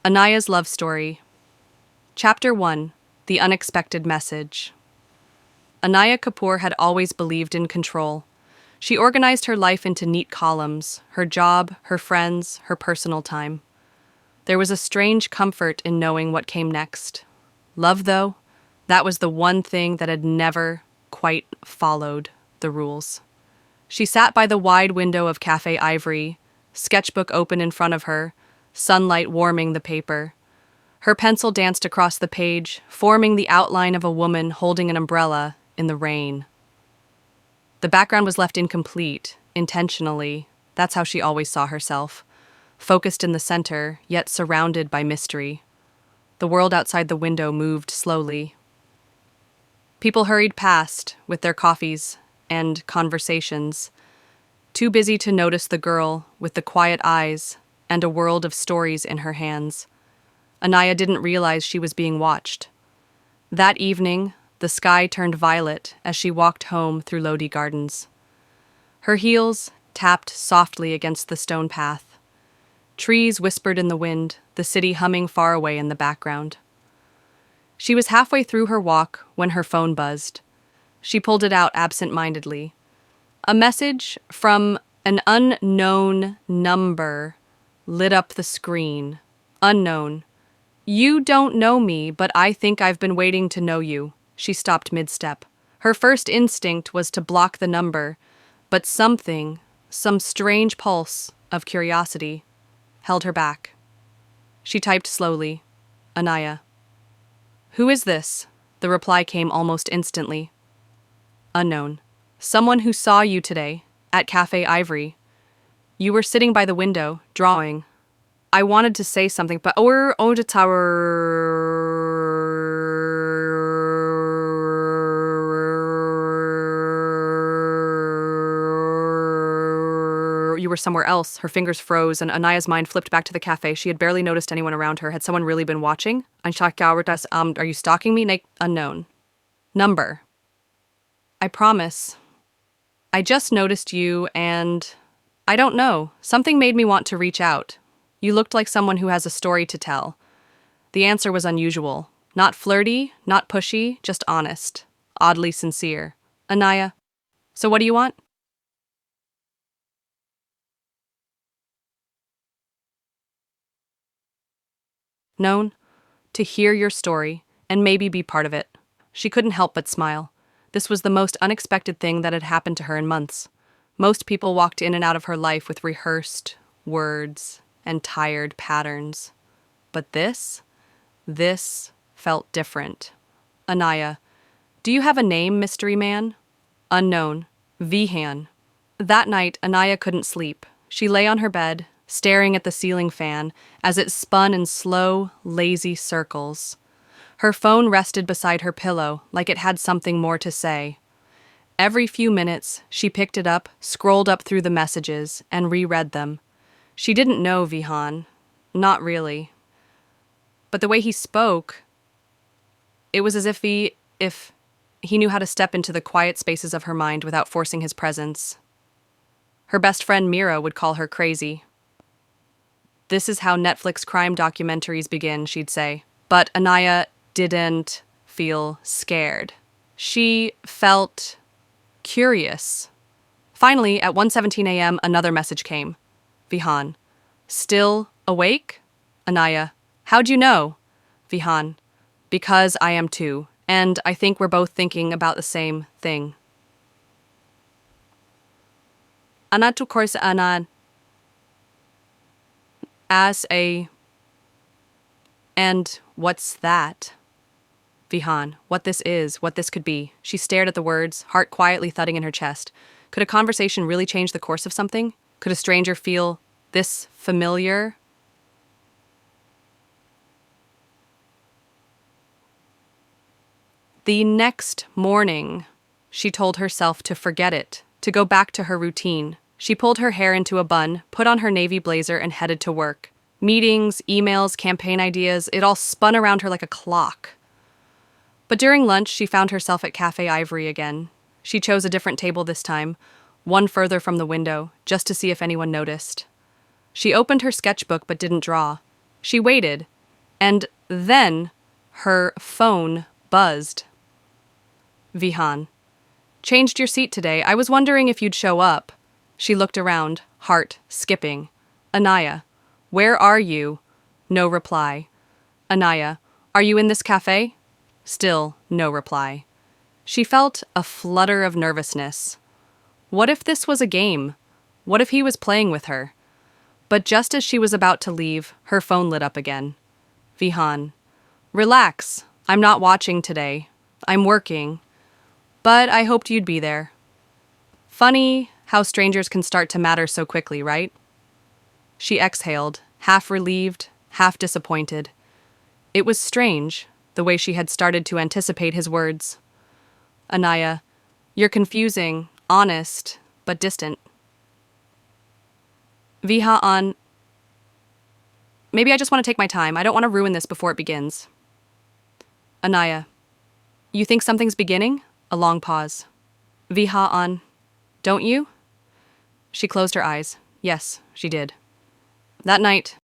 Anaya's Love Story. Chapter 1. The Unexpected Message. Anaya Kapoor had always believed in control. She organized her life into neat columns: her job, her friends, her personal time. There was a strange comfort in knowing what came next. Love, though, that was the one thing that had never quite followed the rules. She sat by the wide window of Cafe Ivory, sketchbook open in front of her, sunlight warming the paper. Her pencil danced across the page, forming the outline of a woman holding an umbrella in the rain. The background was left incomplete, intentionally. That's how she always saw herself. Focused in the center, yet surrounded by mystery. The world outside the window moved slowly. People hurried past with their coffees and conversations, too busy to notice the girl with the quiet eyes and a world of stories in her hands. Anaya didn't realize she was being watched. That evening, the sky turned violet as she walked home through Lodi Gardens. Her heels tapped softly against the stone path. Trees whispered in the wind, the city humming far away in the background. She was halfway through her walk when her phone buzzed. She pulled it out absent-mindedly. A message from an unknown number lit up the screen. Unknown. "You don't know me, but I think I've been waiting to know you." She stopped mid-step. Her first instinct was to block the number, but some strange pulse of curiosity, held her back. She typed slowly, "Anaya." "Who is this?" The reply came almost instantly. "Unknown. Someone who saw you today, at Cafe Ivory. You were sitting by the window, drawing. I wanted to say something, but you were somewhere else." Her fingers froze, and Anaya's mind flipped back to the cafe. She had barely noticed anyone around her. Had someone really been watching? Are you stalking me? Unknown. Number. "I promise. I just noticed you, and I don't know. Something made me want to reach out. You looked like someone who has a story to tell." The answer was unusual. Not flirty, not pushy, just honest. Oddly sincere. "Anaya, so what do you want?" "Known, to hear your story, and maybe be part of it." She couldn't help but smile. This was the most unexpected thing that had happened to her in months. Most people walked in and out of her life with rehearsed words and tired patterns. But this felt different. "Anaya, do you have a name, mystery man?" "Unknown. Vihan." That night, Anaya couldn't sleep. She lay on her bed, staring at the ceiling fan as it spun in slow, lazy circles. Her phone rested beside her pillow like it had something more to say. Every few minutes, she picked it up, scrolled up through the messages, and reread them. She didn't know Vihan. Not really. But the way he spoke, it was as if he knew how to step into the quiet spaces of her mind without forcing his presence. Her best friend Mira would call her crazy. "This is how Netflix crime documentaries begin," she'd say. But Anaya didn't feel scared. She felt curious. Finally, at 1:17 a.m., another message came. Vihan. "Still awake?" Anaya. "How'd you know?" Vihan. "Because I am too, and I think we're both thinking about the same thing." Anatu korsa anan. And what's that? Vihan. "What this is, what this could be." She stared at the words, heart quietly thudding in her chest. Could a conversation really change the course of something? Could a stranger feel this familiar? The next morning, she told herself to forget it, to go back to her routine. She pulled her hair into a bun, put on her navy blazer, and headed to work. Meetings, emails, campaign ideas, it all spun around her like a clock. But during lunch, she found herself at Cafe Ivory again. She chose a different table this time, one further from the window, just to see if anyone noticed. She opened her sketchbook but didn't draw. She waited, And then her phone buzzed. Vihan. Changed your seat today. I was wondering if you'd show up. She looked around, heart skipping. Anaya. Where are you? No reply. Anaya. Are you in this cafe? Still no reply. She felt a flutter of nervousness. What if this was a game? What if he was playing with her? But just as she was about to leave, her phone lit up again. Vihan. Relax. I'm not watching today. I'm working. But I hoped you'd be there. Funny how strangers can start to matter so quickly, right? She exhaled, half relieved, half disappointed. It was strange, the way she had started to anticipate his words. Anaya, you're confusing, honest, but distant. Vihan. Maybe I just want to take my time. I don't want to ruin this before it begins. Anaya. You think something's beginning? A long pause. Vihan. Don't you? She closed her eyes. Yes, she did. That night,